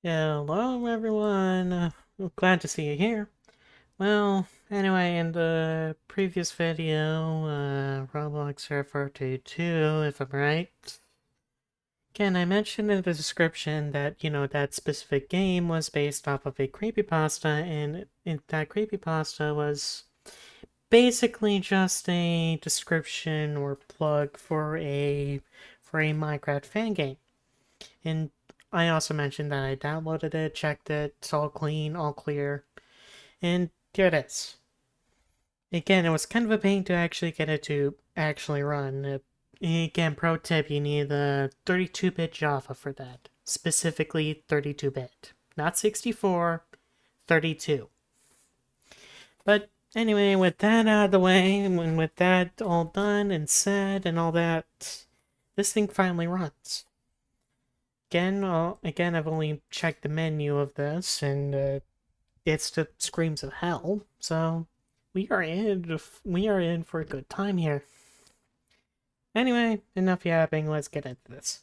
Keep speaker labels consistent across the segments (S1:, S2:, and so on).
S1: Hello, everyone. Glad to see you here. Well, anyway, in the previous video, Roblox Server 2, if I'm right. Again, I mentioned in the description that, that specific game was based off of a creepypasta, and that creepypasta was basically just a description or plug for a Minecraft fan game. And I also mentioned that I downloaded it, checked it, it's all clean, all clear, and here it is. Again, it was kind of a pain to actually get it to actually run. Again, pro tip, you need the 32-bit Java for that. Specifically 32-bit. Not 64, 32. But anyway, with that out of the way, and with that all done and said and all that, this thing finally runs. Again, I've only checked the menu of this, and it's the screams of hell. So we are in for a good time here. Anyway, enough yapping. Let's get into this.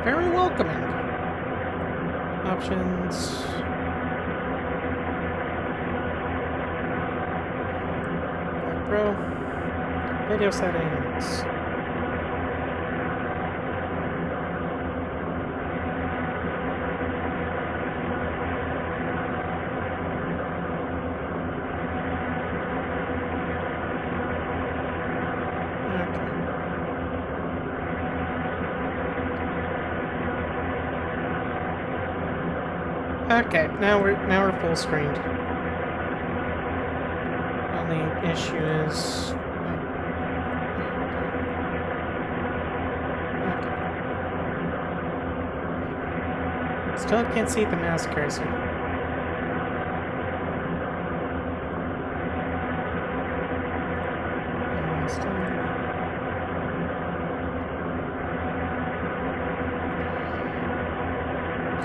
S1: Very welcoming. Options. Pro. Video settings. Okay, now we're full screened. Only issue is still can't see the mouse cursor.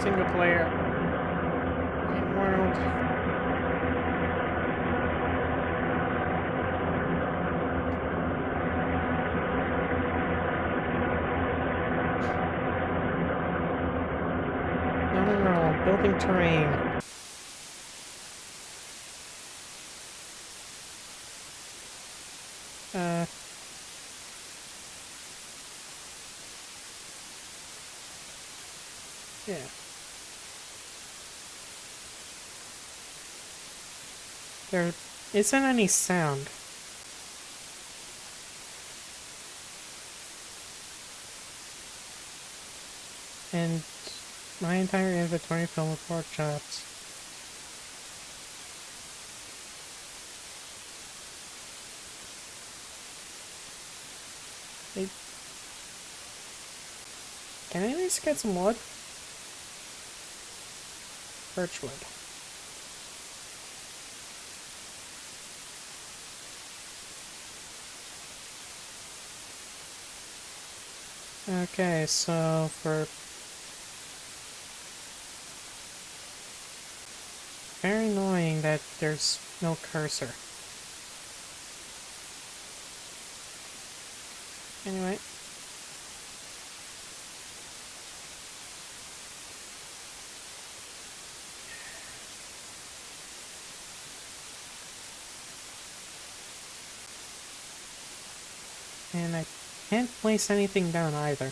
S1: Single player. Game world. No. Building terrain. Uh. Yeah. There isn't any sound. And my entire inventory filled with pork chops. Can I at least get some wood? Birchwood. Okay, so for very annoying that there's no cursor. Anyway. And I can't place anything down either.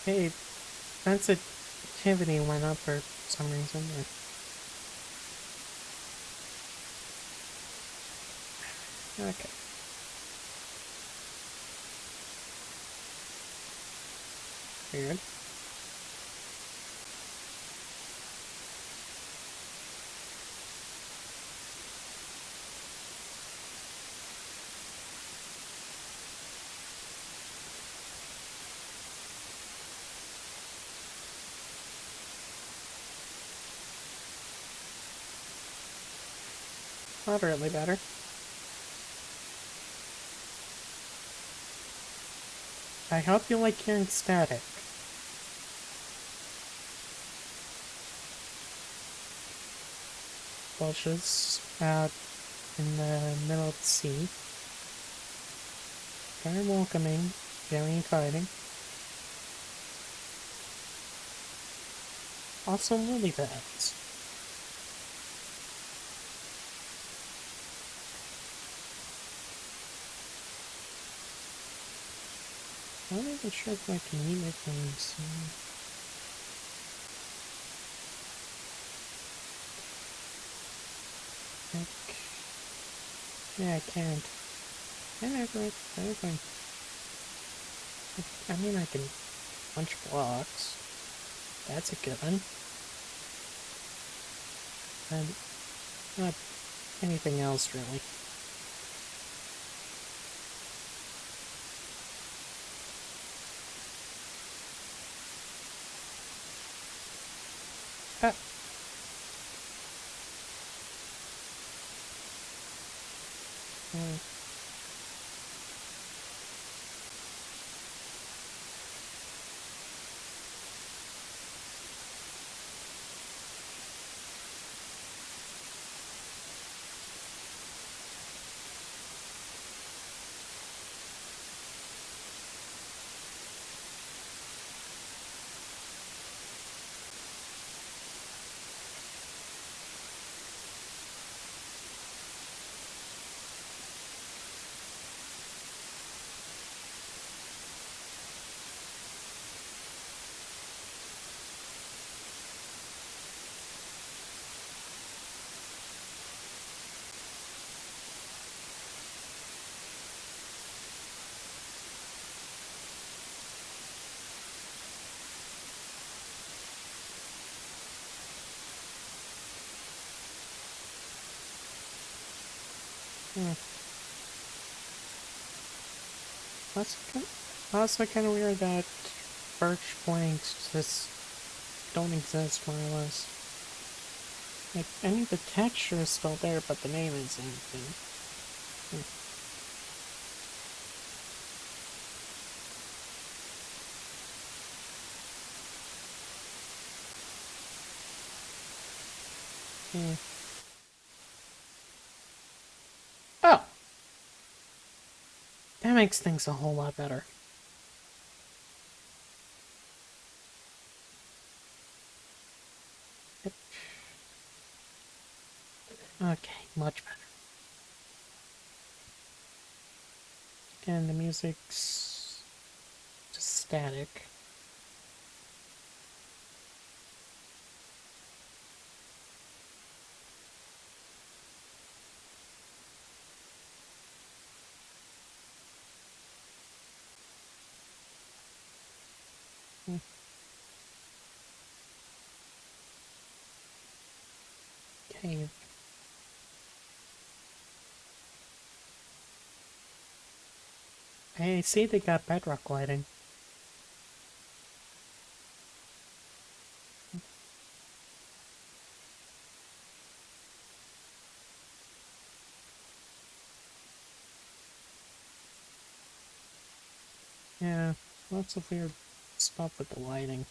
S1: Hey, sensitivity went up for some reason. Okay. Weird. Moderately better. I hope you like hearing static. Bushes out in the middle of the sea. Very welcoming, very inviting. Also lily pads. I'm not even sure if I can mute it when I'm seeing. Yeah, I can't. I never anything. I mean, I can punch blocks. That's a good one. And not anything else, really. Ah. Mm. Mm. Also kind of weird that birch planks just don't exist, more or less. Like, I mean, the texture is still there, but the name isn't. And, mm. Oh! That makes things a whole lot better. Yep. Okay, much better. Again, the music's just static. Mm. Okay. I see they got bedrock lighting. Yeah, lots of weird stuff with the lighting.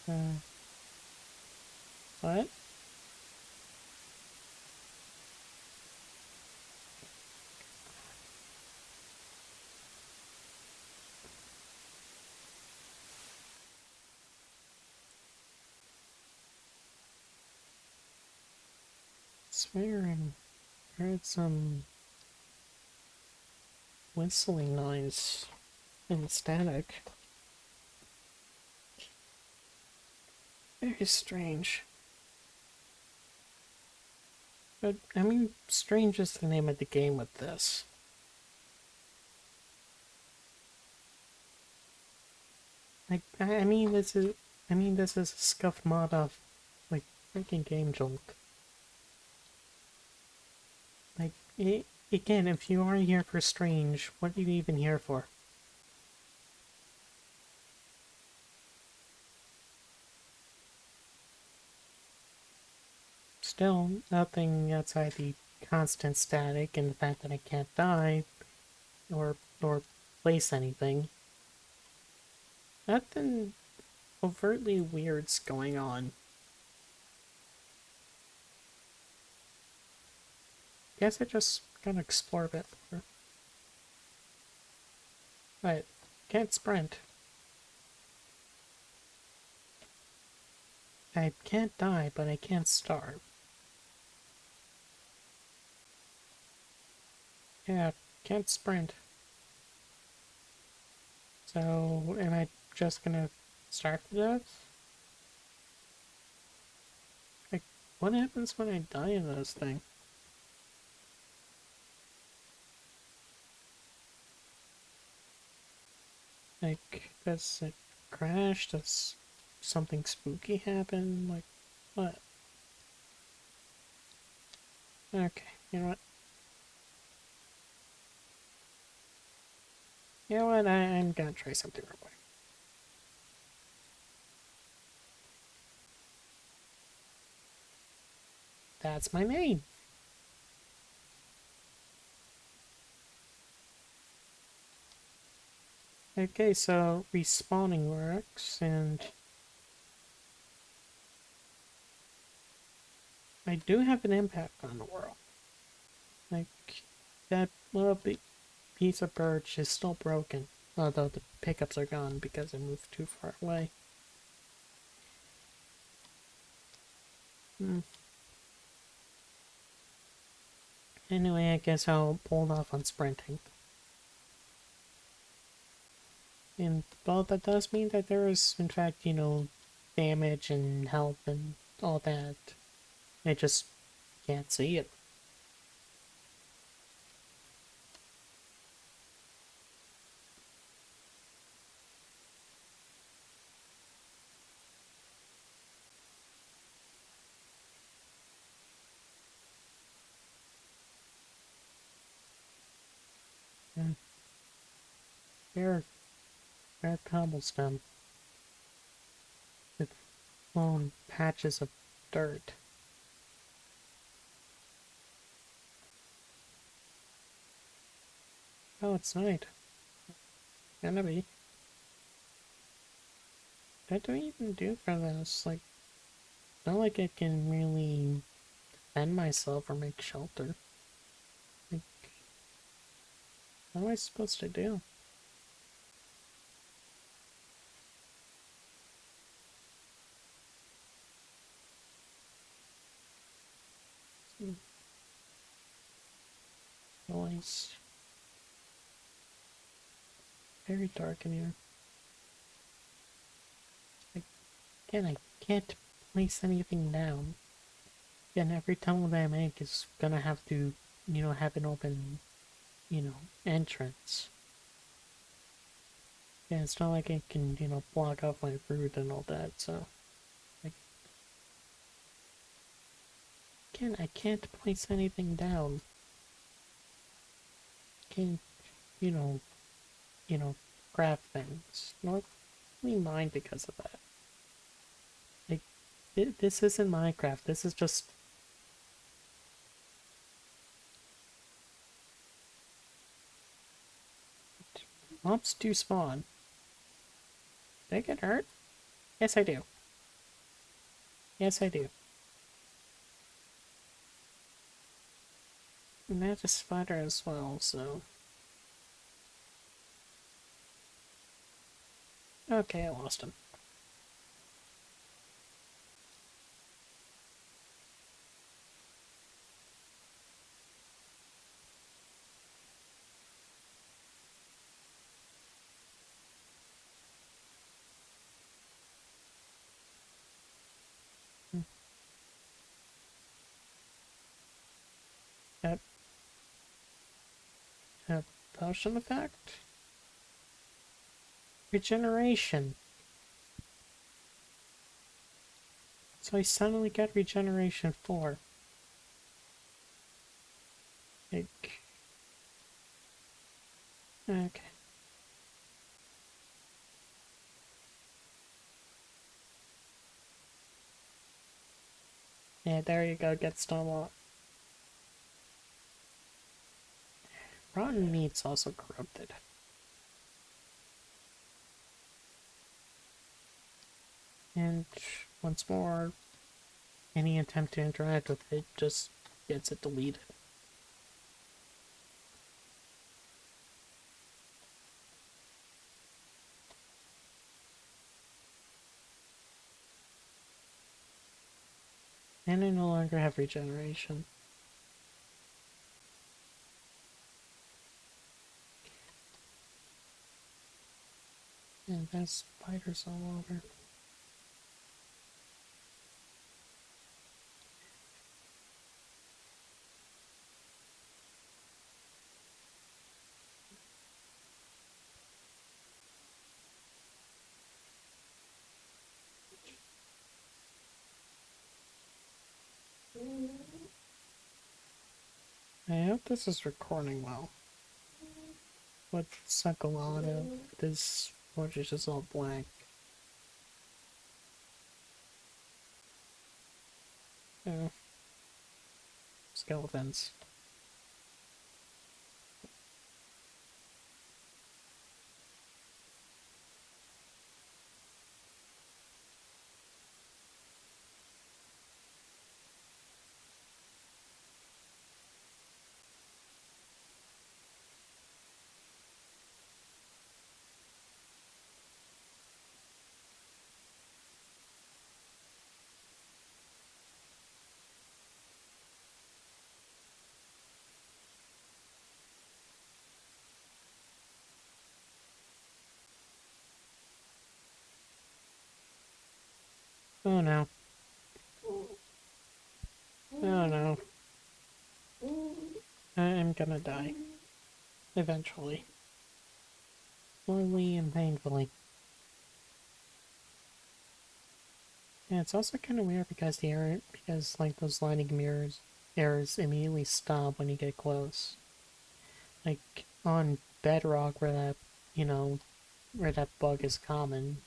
S1: Uh, What? Swear I heard some whistling noise and static. Very strange. But, I mean, strange is the name of the game with this. I mean, this is a scuffed mod of, like, freaking game jolt. Like, again, if you are here for strange, what are you even here for? Still, nothing outside the constant static and the fact that I can't die or place anything. Nothing overtly weird's going on. Guess I just gotta explore a bit more. But can't sprint. I can't die, but I can't starve. Yeah, can't sprint. So, am I just gonna starve to death? Like, what happens when I die in this thing? Like, does it crash? Does something spooky happen? Like, what? Okay, you know what? You know what? I'm gonna try something real quick. That's my name. Okay, so respawning works, and I do have an impact on the world. Like, that little piece of birch is still broken, although the pickups are gone because I moved too far away. Hmm. Anyway, I guess I'll hold off on sprinting. And, well, that does mean that there is, in fact, damage and health and all that. I just can't see it. And bare, bare cobblestone with long patches of dirt. Oh, it's night. Gonna be. What do I even do for this? Like, not like I can really defend myself or make shelter. Like, what am I supposed to do? Hmm, noise. Very dark in here. Like, again, I can't place anything down. And every tunnel that I make is gonna have to, have an open, entrance. Yeah, it's not like I can, block off my route and all that, so. Like, again, I can't place anything down. Can't, you know, craft things. Not really mind because of that. Like, this isn't Minecraft. This is just mobs do spawn. Did I get hurt? Yes, I do. Yes, I do. And that's a spider as well, so... Okay, I lost him. That... that potion effect? Regeneration. So I suddenly got regeneration 4. Like... okay. Yeah, there you go, get stonewall. Rotten meat's also corrupted. And once more, any attempt to interact with it just gets it deleted. And I no longer have regeneration. And there's spiders all over. I hope this is recording well. What suck a lot of this footage is all blank. Oh. Skeletons. Oh no. Oh no. I'm gonna die. Eventually. Slowly and painfully. Yeah, it's also kind of weird because like those lighting errors immediately stop when you get close. Like on Bedrock where that, you know, where that bug is common.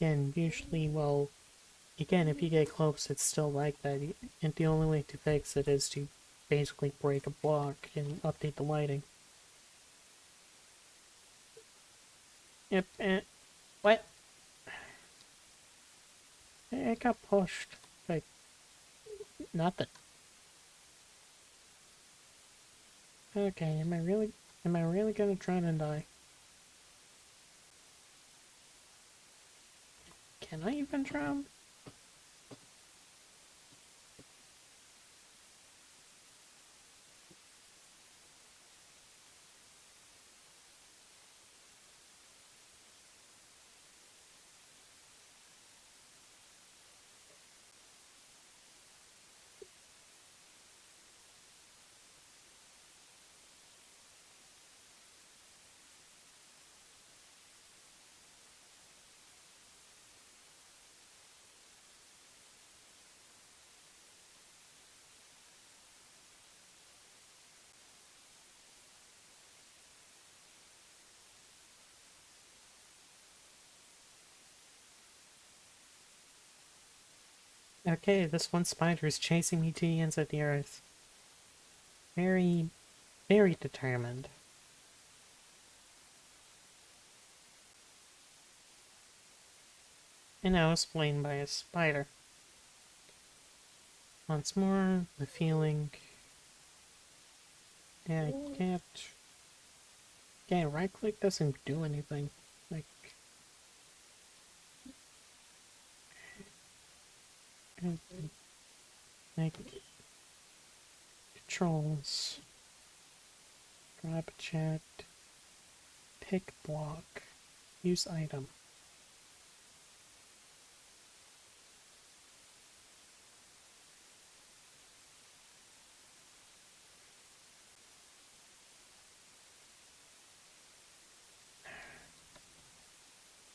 S1: And usually, well, again, if you get close, it's still like that. And the only way to fix it is to basically break a block and update the lighting. Yep, what? I got pushed. Like, nothing. Okay, am I really gonna try and die? Can I even drown? Okay, this one spider is chasing me to the ends of the earth. Very, very determined. And I was slain by a spider. Once more, the feeling Yeah, I can't right click doesn't do anything. Like, like controls, grab chat, pick block, use item.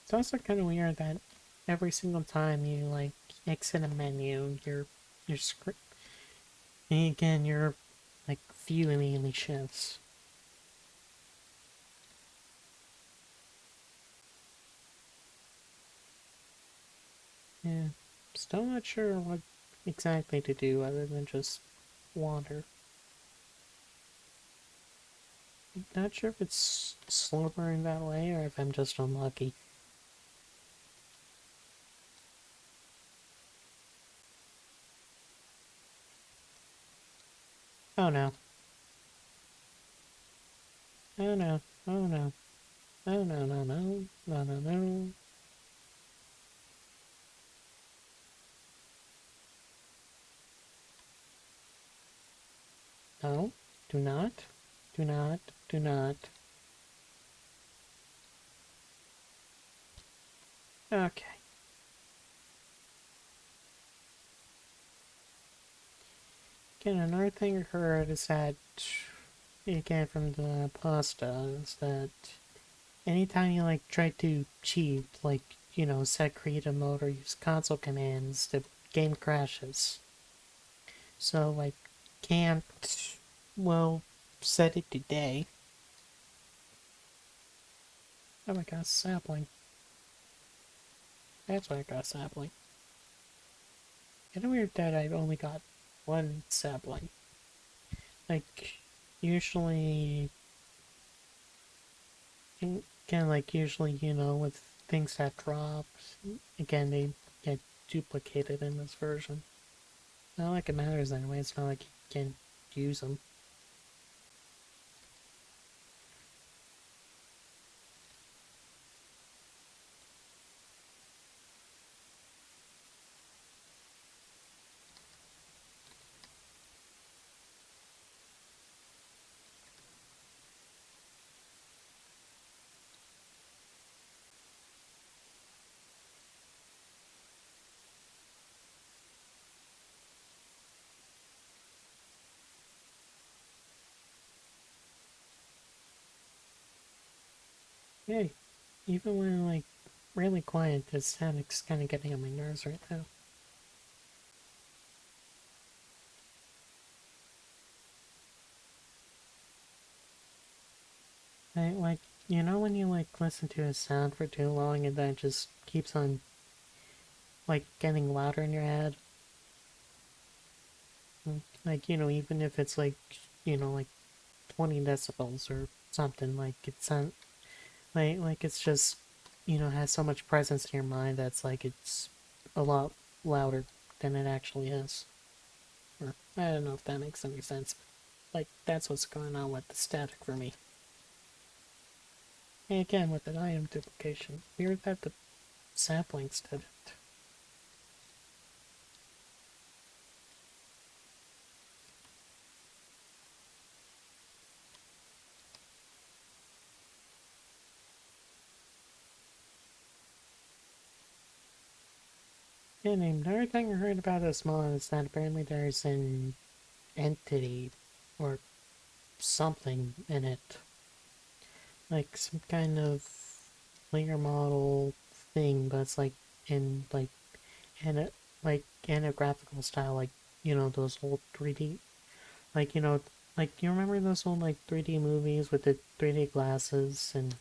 S1: It's also kind of weird that every single time you like exit a menu, your script again your like view immediately shifts. Yeah, still not sure what exactly to do other than just wander. Not sure if it's slower in that way or if I'm just unlucky. Oh no. Oh no. Oh no. Oh no no no. No no no. No. Do not. Do not. Do not. Okay. Again, another thing I heard is that, again, from the pasta, is that anytime you, like, try to cheat, like, set creative mode or use console commands, the game crashes. So, like, can't, well, set it today. Oh my god, sapling. That's why I got sapling. Kind of weird that I've only got one sapling. Like, usually again, like usually, with things that drop, again, they get duplicated in this version. Not like it matters anyway, it's not like you can use them. Yeah, even when like really quiet, this sonic's kind of getting on my nerves right now. Like, when you like listen to a sound for too long and then it just keeps on like getting louder in your head? Like, even if it's like 20 decibels or something, like it's on, like it's just, has so much presence in your mind that's like it's a lot louder than it actually is. Or I don't know if that makes any sense. Like that's what's going on with the static for me. And again, with the item duplication, weird that the saplings did it. And another thing I heard about this mod is that apparently there's an entity or something in it, like some kind of layer model thing, but it's like in and it in a graphical style, like those old 3D, like like you remember those old like 3D movies with the 3D glasses, and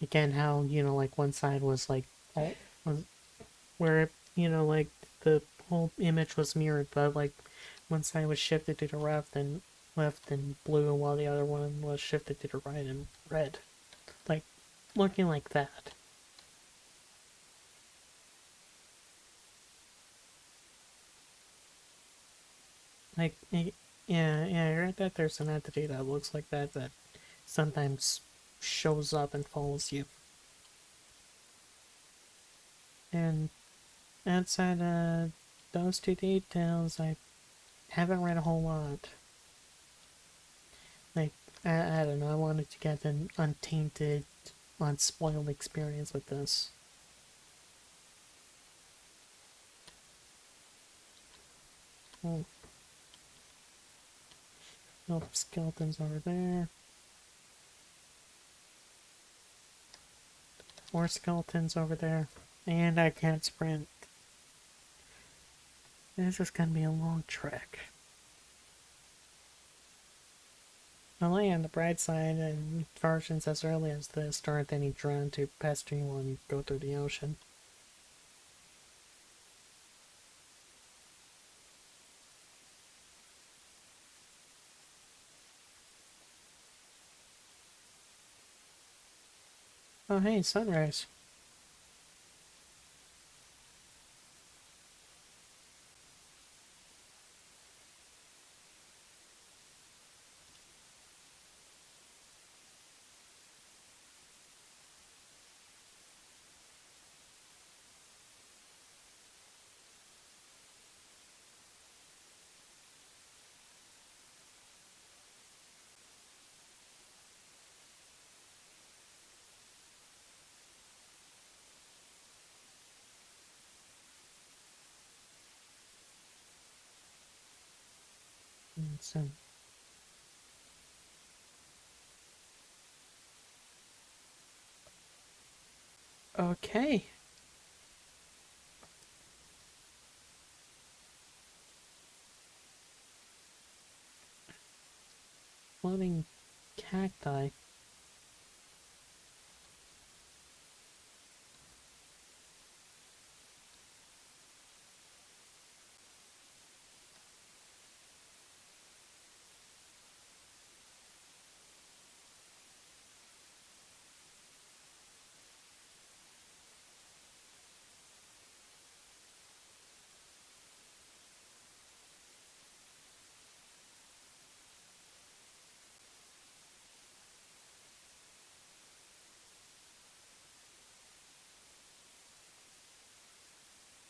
S1: again how like one side was like all, was where like the whole image was mirrored, but like one side was shifted to the left and blue, while the other one was shifted to the right and red, like looking like that. Like Yeah, I read that there's an entity that looks like that sometimes shows up and follows you. And outside those two details, I haven't read a whole lot. Like, I don't know, I wanted to get an untainted, unspoiled experience with this. Oh, no skeletons over there. More skeletons over there. And I can't sprint. This is gonna be a long trek. Only on the bright side, and versions as early as this aren't any drawn to pester you when you go through the ocean. Oh hey, sunrise. So, okay. Floating cacti.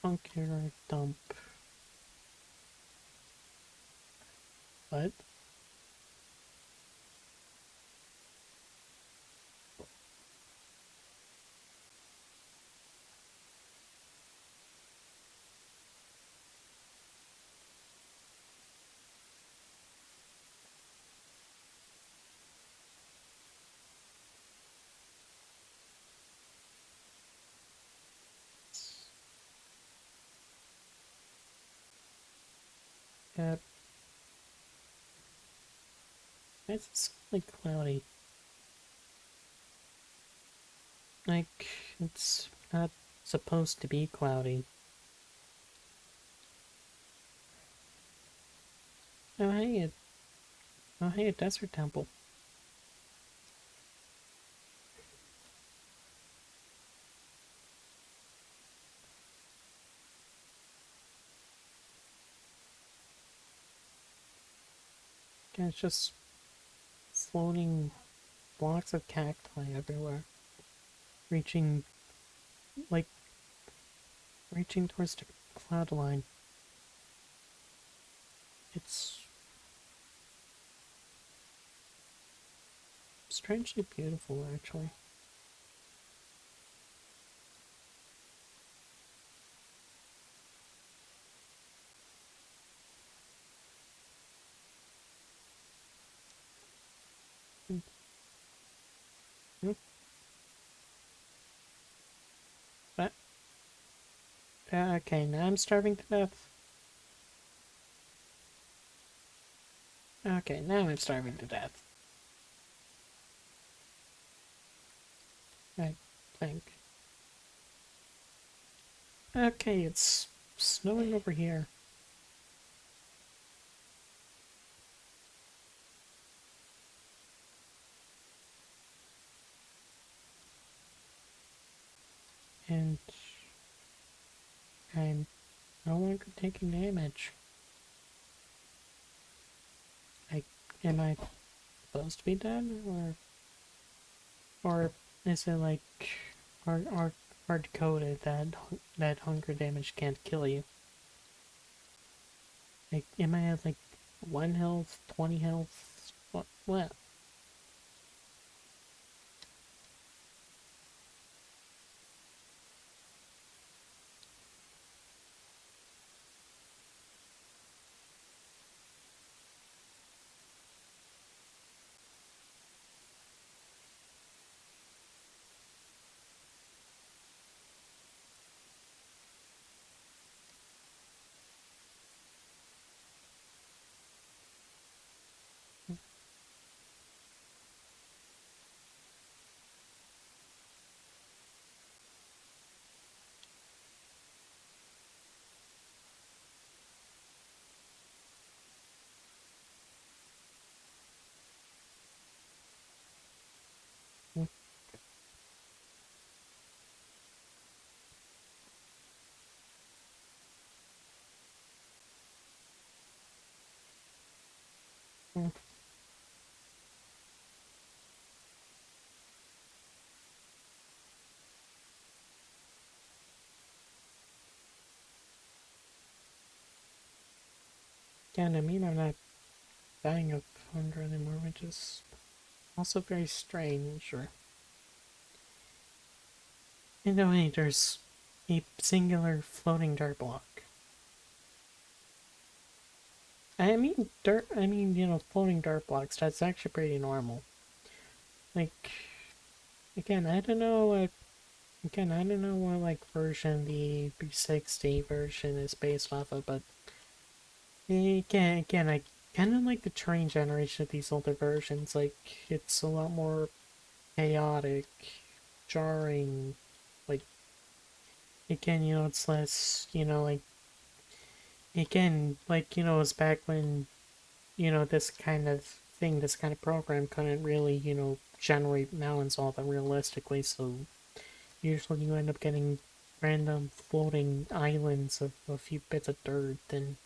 S1: Bunker dump. What? Uh, it's like cloudy. Like, it's not supposed to be cloudy. Oh hey, a desert temple. Yeah, it's just floating blocks of cacti everywhere. Reaching, like, reaching towards the cloud line. It's strangely beautiful, actually. Mm-hmm. But, okay, now I'm starving to death. Okay, now I'm starving to death. I think. Okay, it's snowing over here. And I'm no longer taking damage. Am I supposed to be dead, or is it like hard coded that hunger damage can't kill you? Like, am I at like 1 health, 20 health? What? What? Again, I mean, I'm not dying of hunger anymore, which is also very strange. Or in a way, there's a singular floating dirt block. I mean, dirt. I mean, floating dirt blocks. That's actually pretty normal. Like, again, I don't know. Again, I don't know what like version the 360 version is based off of, but again, I kind of like the terrain generation of these older versions. Like, it's a lot more chaotic, jarring. Like, again, it's less, like, again, like, it's back when, this kind of thing, this kind of program couldn't really, generate mountains all that realistically, so usually you end up getting random floating islands of a few bits of dirt and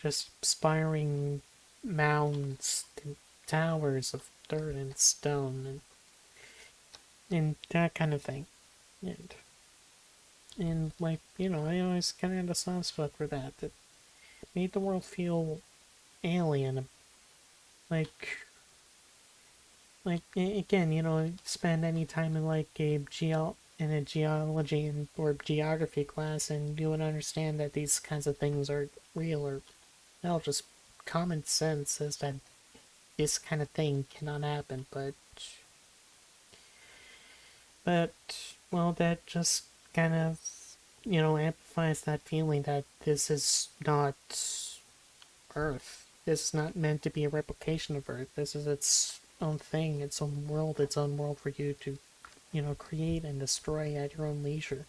S1: just spiring mounds and towers of dirt and stone and that kind of thing. And like, I always kind of had a soft spot for that. That made the world feel alien. Like, again, spend any time in like in a geology or geography class, and you would understand that these kinds of things are real, or well, just common sense says that this kind of thing cannot happen. But well, that just kind of amplifies that feeling that this is not Earth. This is not meant to be a replication of Earth. This is its own thing, its own world for you to, create and destroy at your own leisure.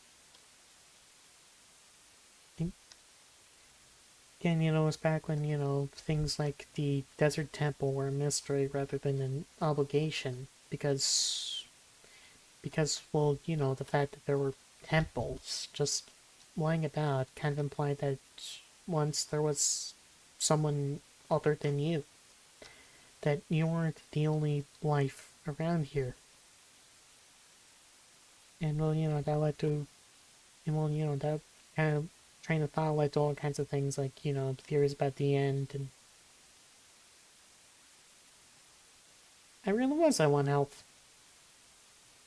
S1: And again, it's back when, things like the Desert Temple were a mystery rather than an obligation, well, the fact that there were temples just lying about kind of implied that once there was someone other than you, that you weren't the only life around here. And well, that led to, and well, that kind of train of thought led to all kinds of things like, theories about the end. And I really was at 1 health.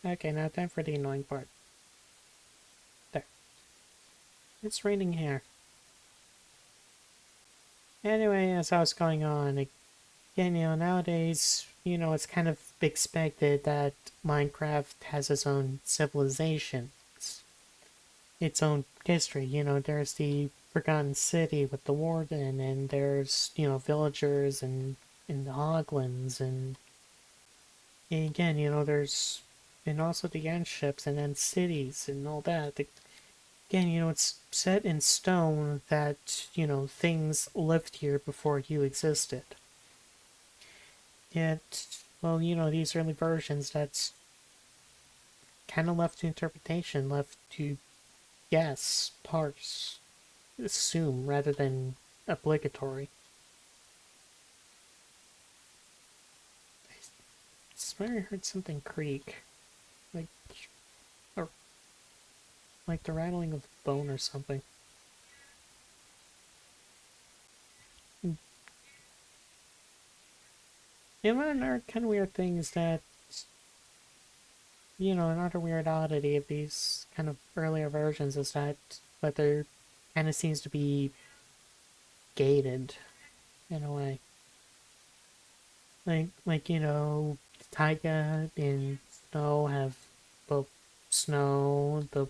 S1: Okay, now time for the annoying part. There. It's raining here. Anyway, as I was going on, again, nowadays, it's kind of expected that Minecraft has its own civilization, its own history. There's the Forgotten City with the Warden, and there's, villagers and the Hoglins, and again, and also the end ships and then cities and all that. Again, it's set in stone that, things lived here before you existed. Yet, well, these early versions, that's kind of left to interpretation, left to guess, parse, assume, rather than obligatory. swear I heard something creak. Like, or, like the rattling of bone or something. And another kind of weird thing is that, another weird oddity of these kind of earlier versions is that, but there kind of seems to be gated in a way. Taiga and snow have both snow, the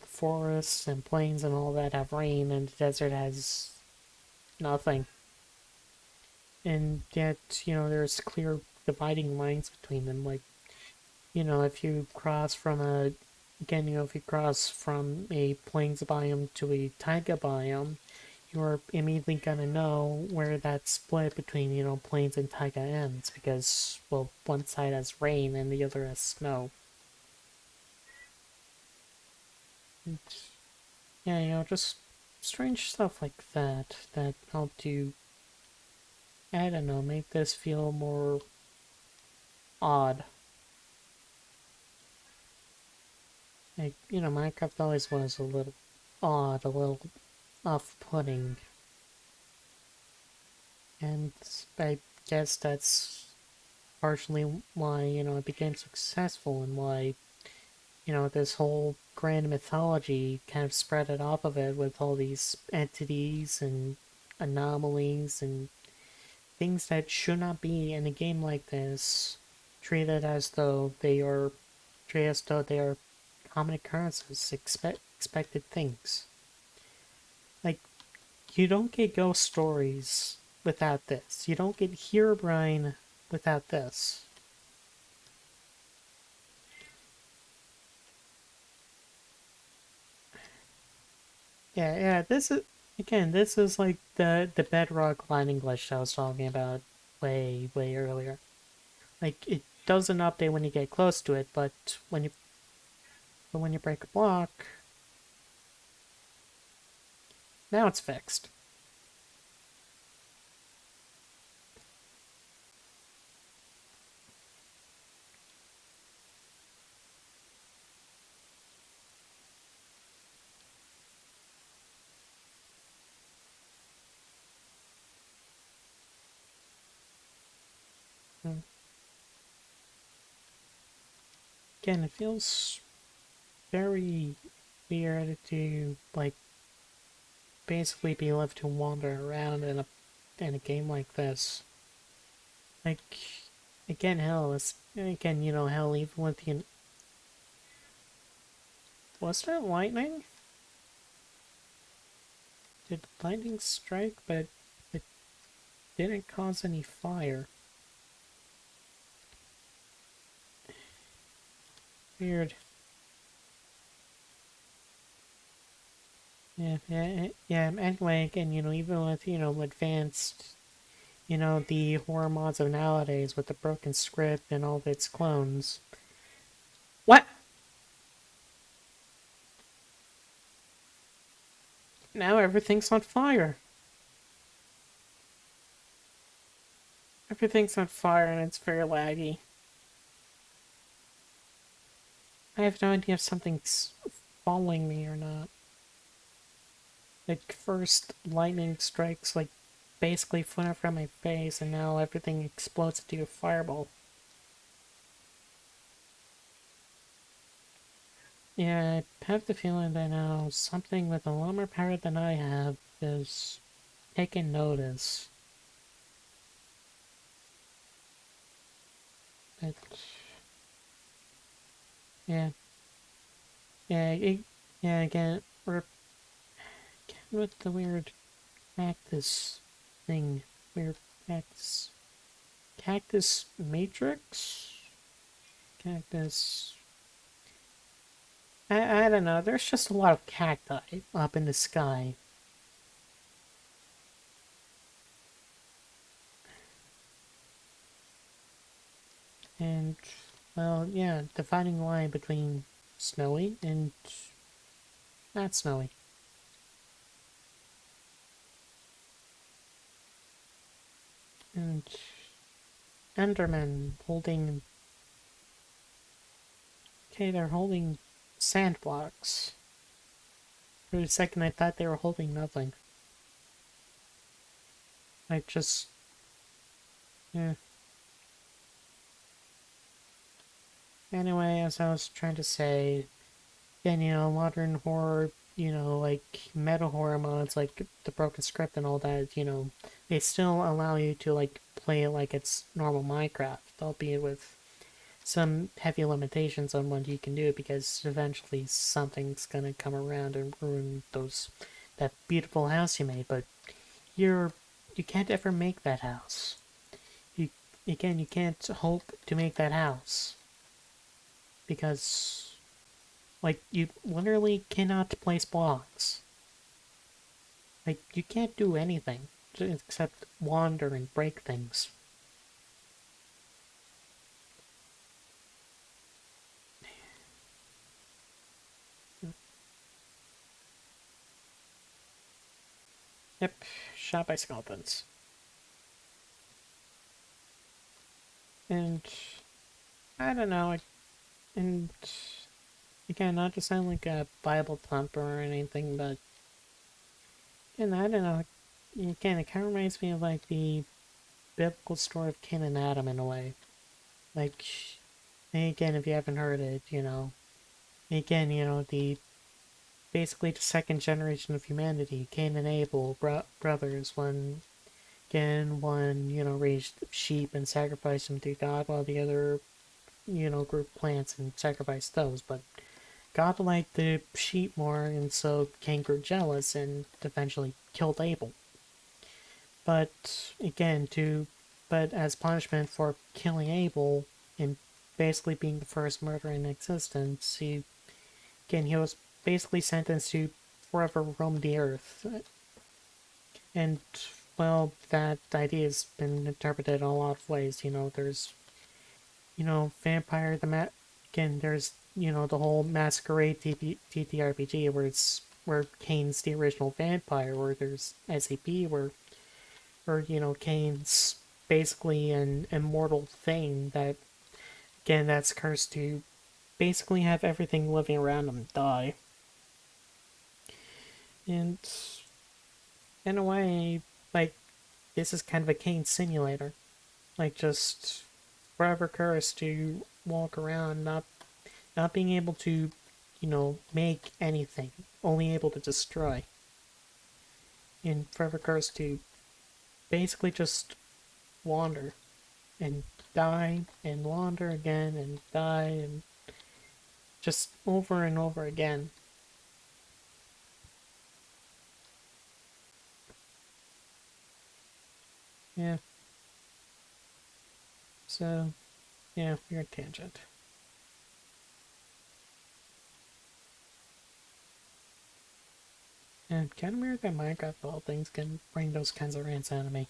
S1: forests and plains and all that have rain, and the desert has nothing. And yet, there's clear dividing lines between them. Like, if you cross from if you cross from a plains biome to a taiga biome, you're immediately gonna know where that split between, plains and taiga ends, because, well, one side has rain and the other has snow. And, yeah, just strange stuff like that helped you, I don't know, make this feel more odd. Like, Minecraft always was a little odd, a little off-putting, and I guess that's partially why, it became successful, and why, this whole grand mythology kind of spread it off of it with all these entities and anomalies and things that should not be in a game like this, treated as though they are treated as though they are common occurrences, expected things. Like, you don't get ghost stories without this. You don't get Herobrine without this. Yeah, this is like the bedrock line glitch I was talking about way earlier. Like, it doesn't update when you get close to it, but when you break a block, now it's fixed. Hmm. Again, it feels very weird to, like, basically be left to wander around in a game like this. Like, again, hell, even with the, was that lightning? Did lightning strike, but it didn't cause any fire? Weird. Yeah. Anyway, again, even with, advanced, the horror mods of nowadays with the broken script and all of its clones. What? Now everything's on fire. Everything's on fire and it's very laggy. I have no idea if something's following me or not. Like, first lightning strikes, like, basically flew in front of my face, and now everything explodes into a fireball. Yeah, I have the feeling that now something with a lot more power than I have is taking notice. But, yeah, yeah, yeah, again, we're again with the weird cactus thing. Weird cactus. Cactus matrix? Cactus. I don't know, there's just a lot of cacti up in the sky. And, well, yeah, defining line between snowy and not snowy. And, Endermen holding... Okay, they're holding sand blocks. For a second I thought they were holding nothing. I just... Yeah. Anyway, as I was trying to say, again, modern horror, like meta horror mods, like the broken script and all that, they still allow you to, like, play it like it's normal Minecraft, albeit with some heavy limitations on what you can do, because eventually something's gonna come around and ruin that beautiful house you made, but you can't ever make that house. You, again, you can't hope to make that house, because, like, you literally cannot place blocks. Like, you can't do anything except wander and break things. Yep, shot by skeletons. And I don't know, and again, not to sound like a Bible thumper or anything, but and I don't know, again, it kind of reminds me of like the biblical story of Cain and Adam in a way. Like, again, if you haven't heard it, again, the basically the second generation of humanity, Cain and Abel, brothers, one, raised sheep and sacrificed them to God, while the other, grew plants and sacrificed those. But God liked the sheep more, and so Cain grew jealous and eventually killed Abel. But again, but as punishment for killing Abel and basically being the first murderer in existence, he was basically sentenced to forever roam the earth. And, well, that idea has been interpreted in a lot of ways. There's, vampire, again, there's, the whole Masquerade TTRPG where Kane's the original vampire, or there's SAP where, Kane's basically an immortal thing that, again, that's cursed to basically have everything living around him die. And in a way, like, this is kind of a Kane simulator. Like, just forever cursed to walk around, not being able to, make anything, only able to destroy. And forever cursed to basically just wander and die and wander again and die and just over and over again. Yeah. So, yeah, weird tangent. And kind of weird that Minecraft of all things can bring those kinds of rants out of me.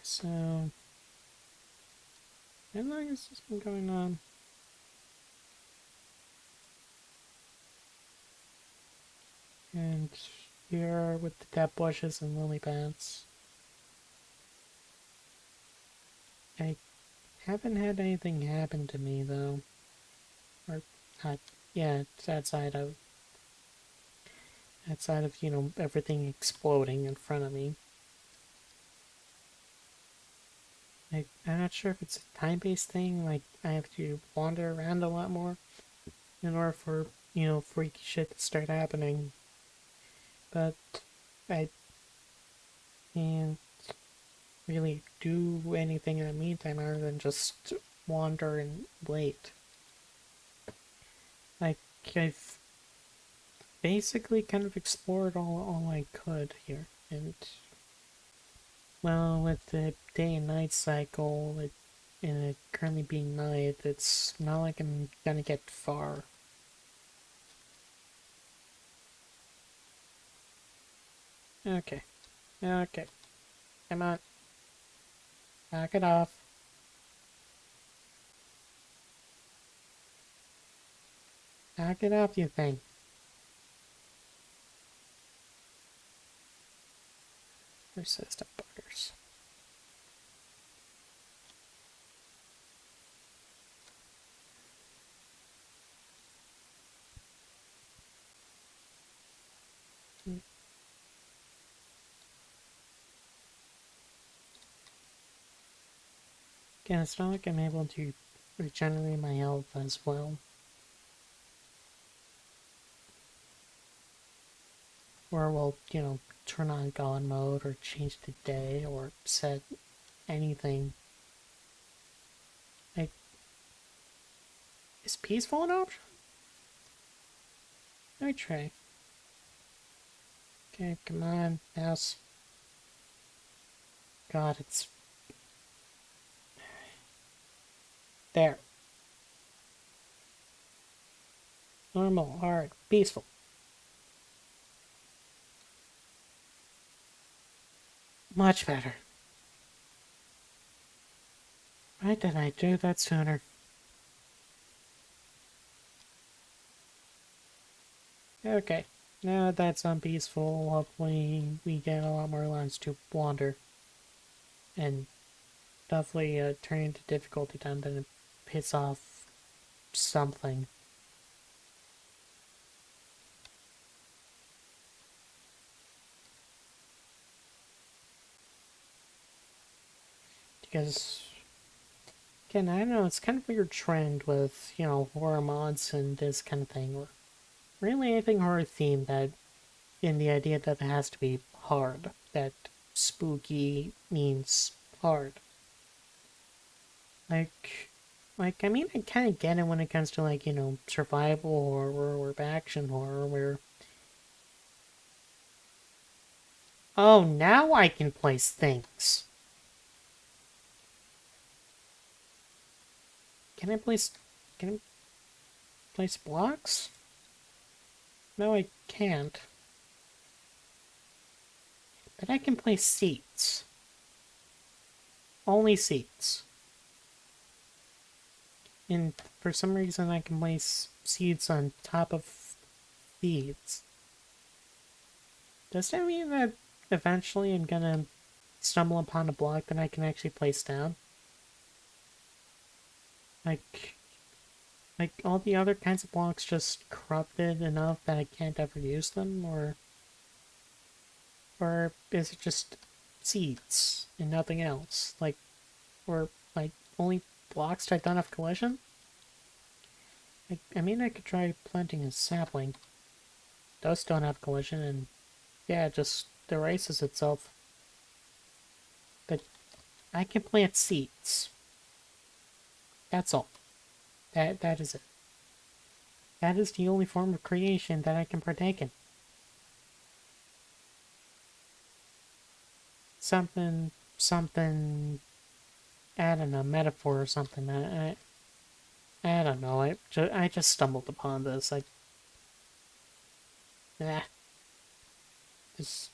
S1: So, how long has this been going on? And here with the tap bushes and lily pads. I haven't had anything happen to me though. Or not, yeah, it's outside of, everything exploding in front of me. I'm not sure if it's a time-based thing, like I have to wander around a lot more in order for, freaky shit to start happening. But I can't really do anything in the meantime other than just wander and wait. Like, I've basically kind of explored all I could here. And, well, with the day and night cycle, and it currently being night, it's not like I'm gonna get far. Okay. Okay. Come on. Knock it off. Knock it off, you thing. Persistent buggers. Again, it's not like I'm able to regenerate my health as well. Or will, turn on God mode or change the day or set anything. Like, is peaceful an option? Let me try. Okay, come on, mouse. God, it's... There. Normal, hard, peaceful. Much better. Why didn't I do that sooner? Okay, now that's unpeaceful, hopefully we get a lot more lines to wander. And definitely turn into difficulty time, then it piss off something. Because, again, I don't know, it's kind of a weird trend with, horror mods and this kind of thing, or really anything horror themed that, in the idea that it has to be hard, that spooky means hard. I mean, I kind of get it when it comes to, survival horror or action horror, where... Oh, now I can place things! Can I place... Can I place blocks? No, I can't. But I can place seats. Only seats. And for some reason I can place seeds on top of feeds. Does that mean that eventually I'm gonna stumble upon a block that I can actually place down? Like all the other kinds of blocks just corrupted enough that I can't ever use them, or is it just seeds and nothing else? Or only blocks that don't have collision? I mean, I could try planting a sapling. Those don't have collision, and yeah, it just erases itself. But I can plant seeds. That's all. That is it. That is the only form of creation that I can partake in. Something, I don't know, metaphor or something. I don't know. I just stumbled upon this. Just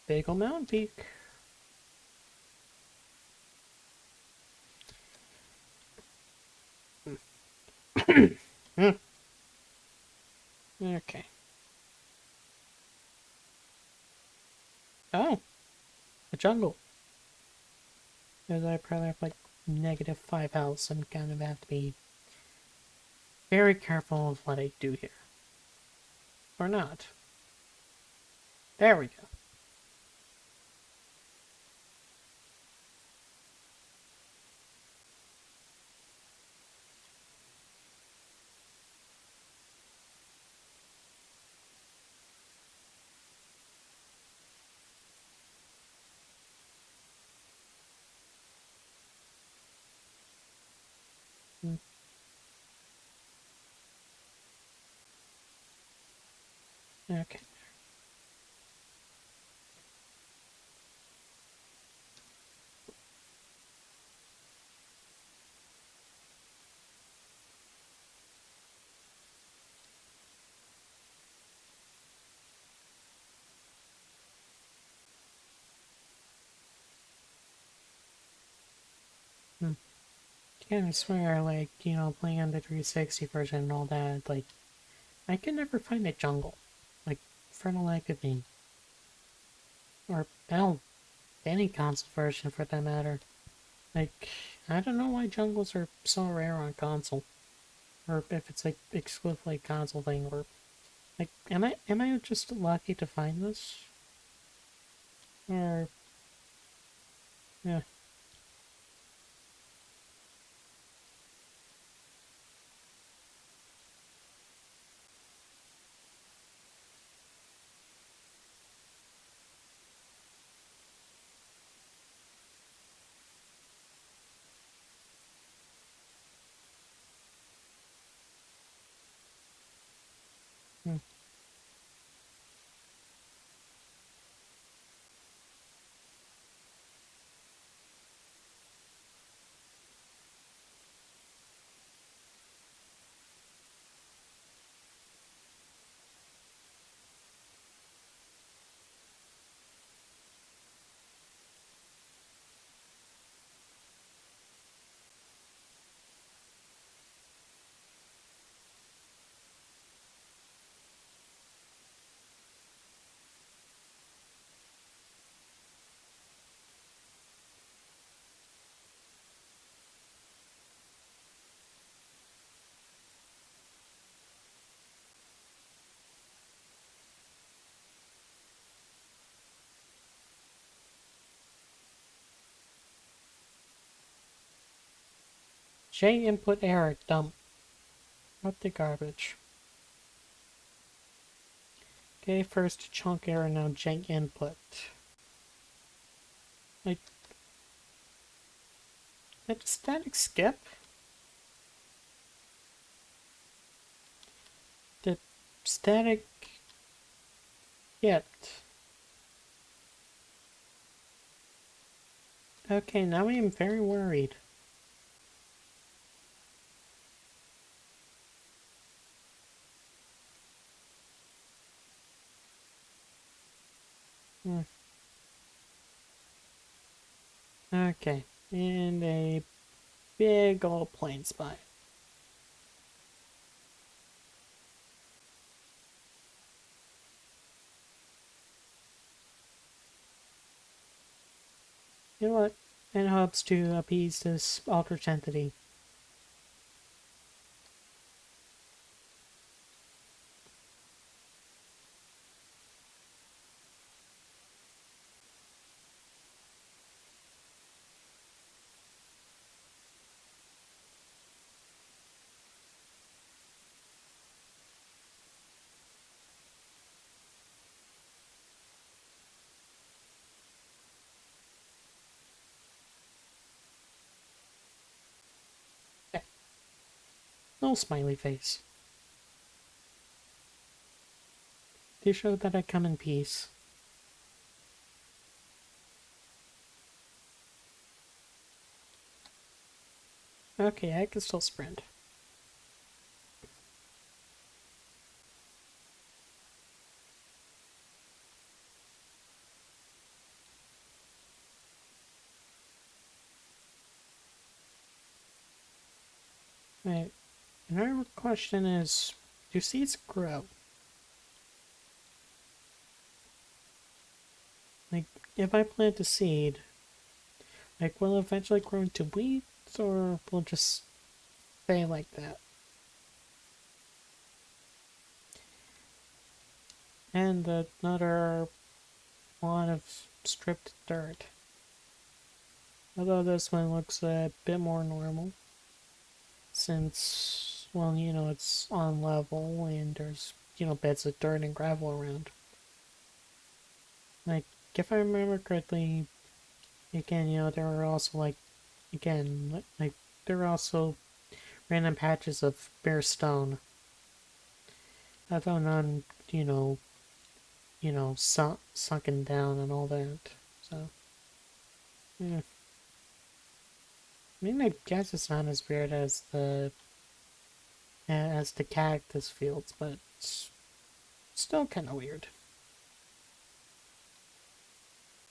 S1: Bagel Mountain Peak. Okay. Oh, a jungle. Because I probably have -5 health, so I'm gonna have to be very careful of what I do here. Or not. There we go. Okay. Yeah, I swear, like, playing on the 360 version and all that, like, I could never find a jungle. Like, for the life of me. Or, hell, any console version for that matter. Like, I don't know why jungles are so rare on console. Or if it's, like, exclusively console thing, or, like, am I just lucky to find this? Or, yeah. Hmm. J input error, dump. What the garbage? Okay, first chunk error, now J input. Like, that static skip? The static hit. Okay, now I am very worried. Hmm. Okay, and a big old plain spot. You know what? It helps to appease this altered entity. Okay, no smiley face. To show that I come in peace. Okay, I can still sprint. Right. Another question is, do seeds grow? Like, if I plant a seed, like, will it eventually grow into weeds, or will it just stay like that? And another one of stripped dirt. Although this one looks a bit more normal, since, well, it's on level and there's, beds of dirt and gravel around. Like, if I remember correctly, again, there are also, like, again, like, there are also random patches of bare stone. Although none, sunken down and all that. So, yeah. I mean, I guess it's not as weird as the cactus fields, but it's still kind of weird.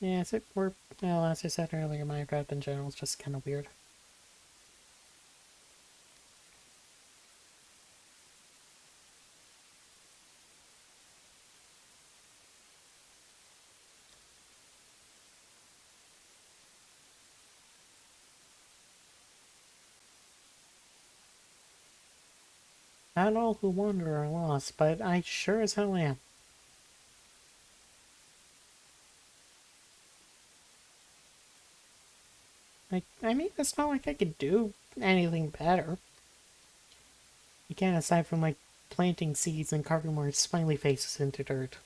S1: Yeah, well, as I said earlier, Minecraft in general is just kind of weird. Not all who wander are lost, but I sure as hell am. I mean, it's not like I could do anything better. You can't, aside from, like, planting seeds and carving more smiley faces into dirt.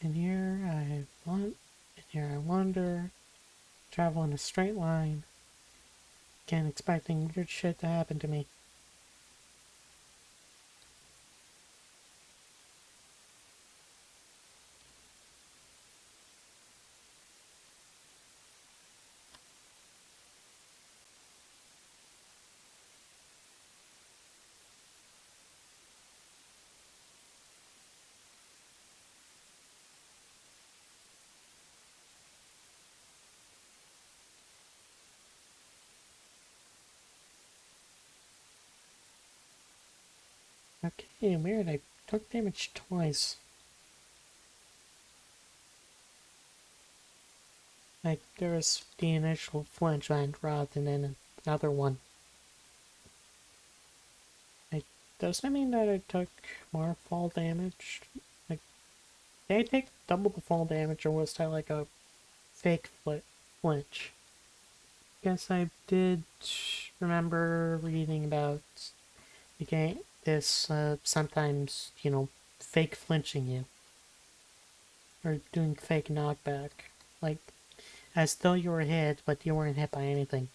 S1: And here I want, and here I wander, travel in a straight line, can't expecting weird shit to happen to me. Okay, weird, I took damage twice. Like, there was the initial flinch and rather than another one. Like, does that mean that I took more fall damage? Like, did I take double the fall damage, or was that like a fake flinch? Guess I did remember reading about the game, this sometimes, fake flinching you, or doing fake knockback. Like, as though you were hit, but you weren't hit by anything.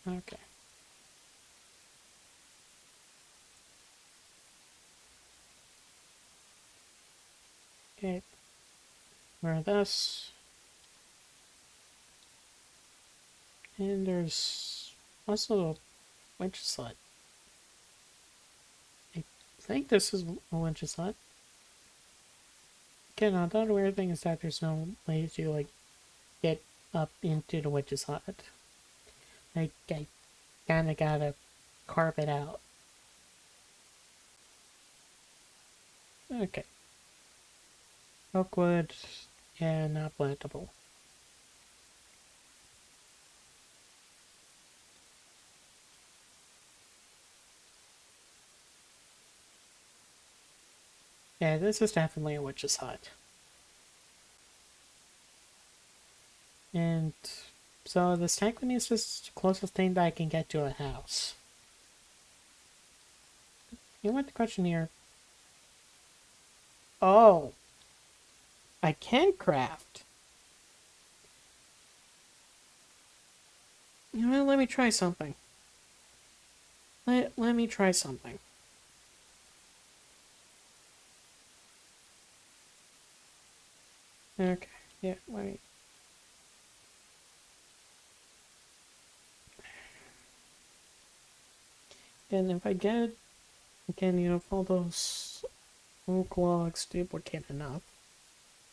S1: Okay. Okay. Wear this. And there's also a witch's hut. I think this is a witch's hut. Okay, now the other weird thing is that there's no way to, like, get up into the witch's hut. Like, I kinda gotta carve it out. Okay. Oakwood, yeah, not plantable. Yeah, this is definitely a witch's hut. And so this technically is just the closest thing that I can get to a house. You know what the question here? Oh, I can craft. You know what, let me try something. Let me try something. Okay, yeah, wait. And if I get, again, if all those oak logs duplicate enough,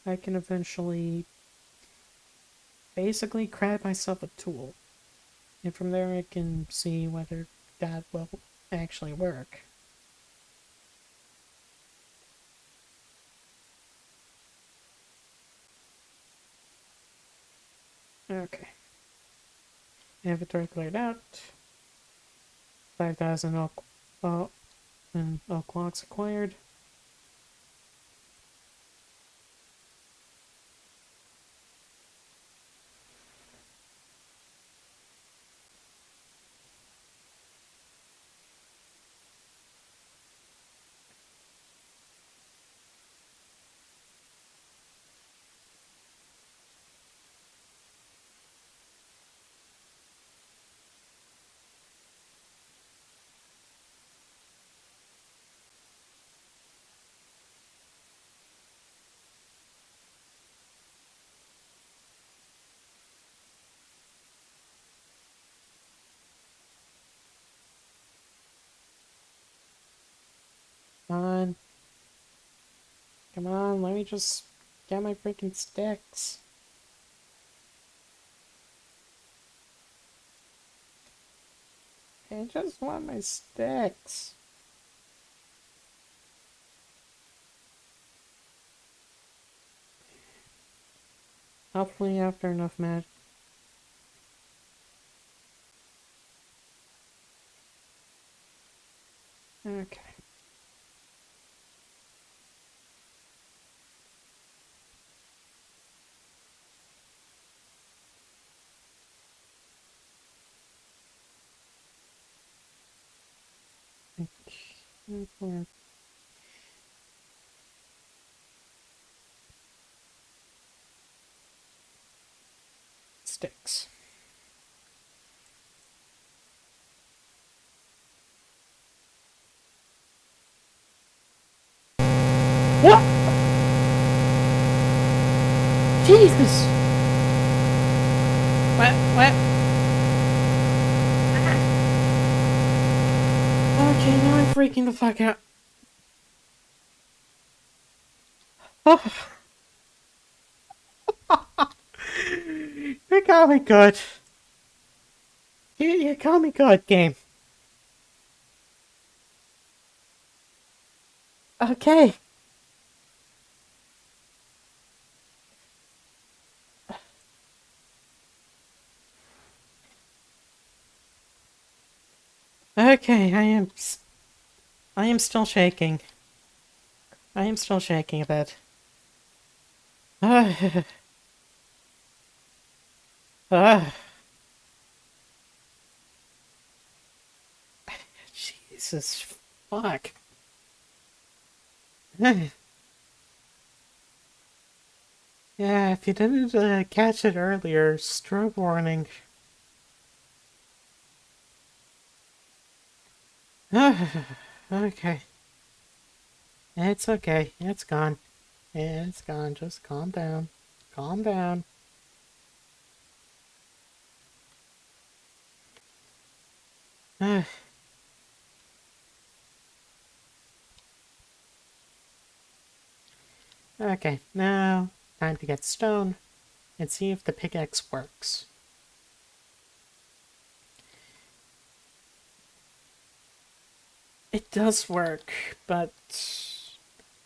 S1: I can eventually basically craft myself a tool. And from there I can see whether that will actually work. Okay. Inventory cleared out. 5,000 oak logs acquired. Come on. Come on, let me just get my freaking sticks. I just want my sticks. Hopefully after enough magic. Okay. Okay. Sticks. What? Jesus! What? What? Okay, now I'm freaking the fuck out. Oh. You got me good. You got me good, game. Okay. Okay, I am still shaking. I am still shaking a bit. Jesus fuck. Yeah, if you didn't catch it earlier, strobe warning. Okay. It's okay. It's gone. It's gone. Just calm down. Calm down. Okay, now time to get stone and see if the pickaxe works. It does work, but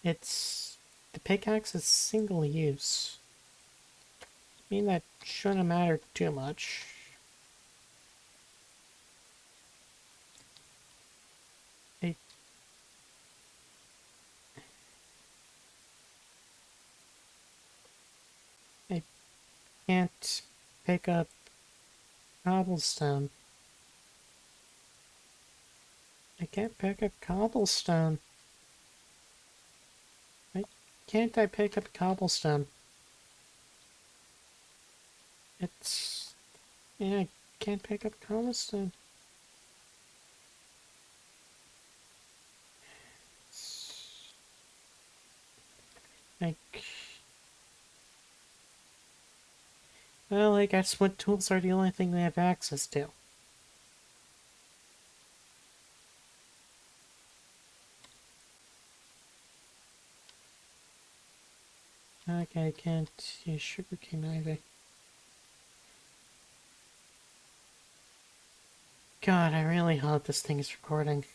S1: the pickaxe is single use. I mean, that shouldn't matter too much. I I can't pick up cobblestone. I can't pick up cobblestone. Why can't I pick up cobblestone? It's... yeah, I can't pick up cobblestone. Like... well, I guess wood tools are the only thing we have access to. Okay, I can't use sugarcane either. God, I really hope this thing is recording.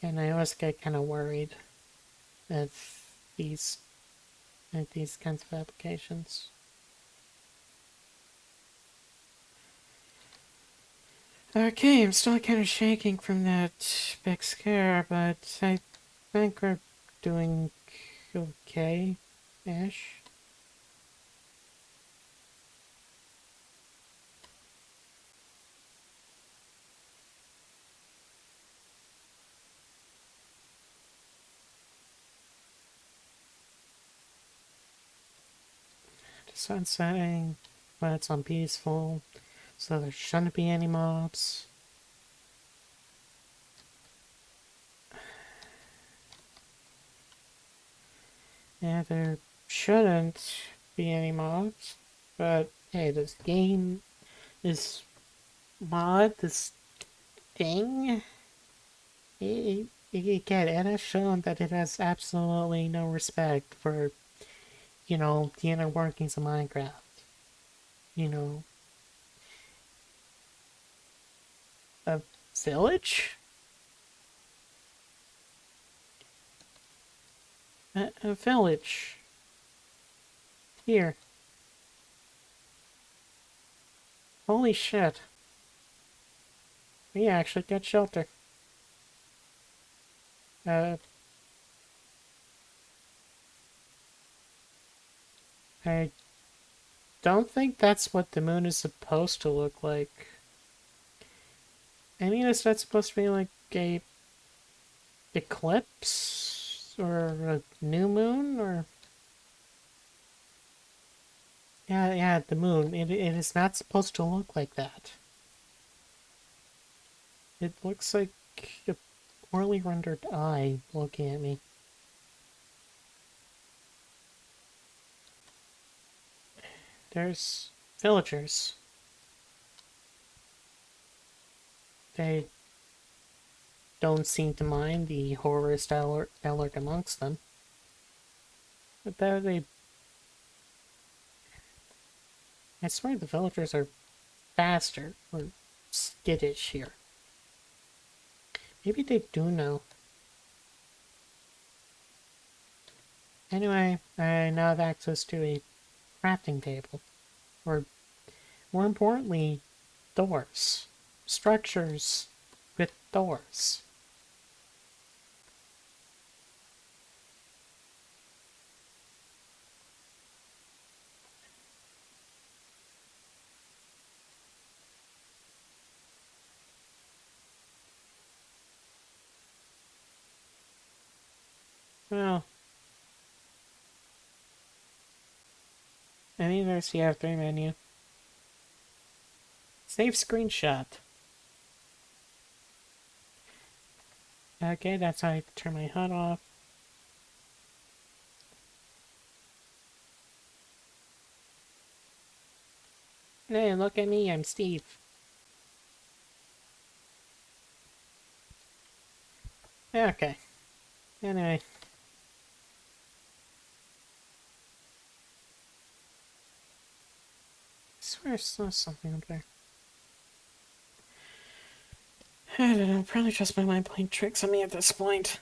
S1: And I always get kind of worried at these kinds of applications. Okay, I'm still kind of shaking from that big scare, but I think we're doing okay-ish. The sun's setting, but it's on peaceful, so there shouldn't be any mobs. Yeah, there shouldn't be any mobs, but hey, this game, this this thing, again, it has shown that it has absolutely no respect for, you know, the inner workings of Minecraft. You know, Village? A village. Here. Holy shit. We actually got shelter. I don't think that's what the moon is supposed to look like. I mean, is that supposed to be like a eclipse? Or a new moon? Or... Yeah, the moon. It is not supposed to look like that. It looks like a poorly rendered eye looking at me. There's villagers. They don't seem to mind the horrors that lurk amongst them. But I swear the villagers are faster or skittish here. Maybe they do know. Anyway, I now have access to a crafting table. Or, more importantly, doors. Structures with doors. Well, I mean, there's the F3 menu. Save screenshot. Okay, that's how I turn my HUD off. Hey, look at me, I'm Steve. Okay. Anyway. I swear I saw something up there. I don't know, probably just my mind playing tricks on me at this point.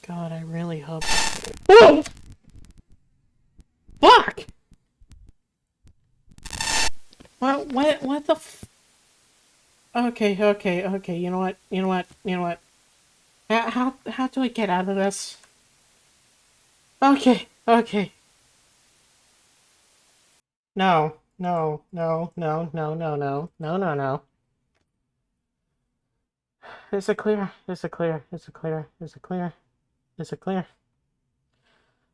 S1: God, I really hope... Whoa! Fuck! What the f... Okay, you know what? How do I get out of this? Okay. No. Is it clear?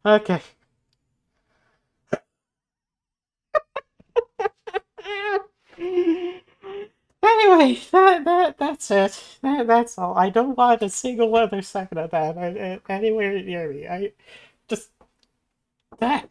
S1: Okay. Anyway, that's it. That's all. I don't want a single other second of that anywhere near me. I just that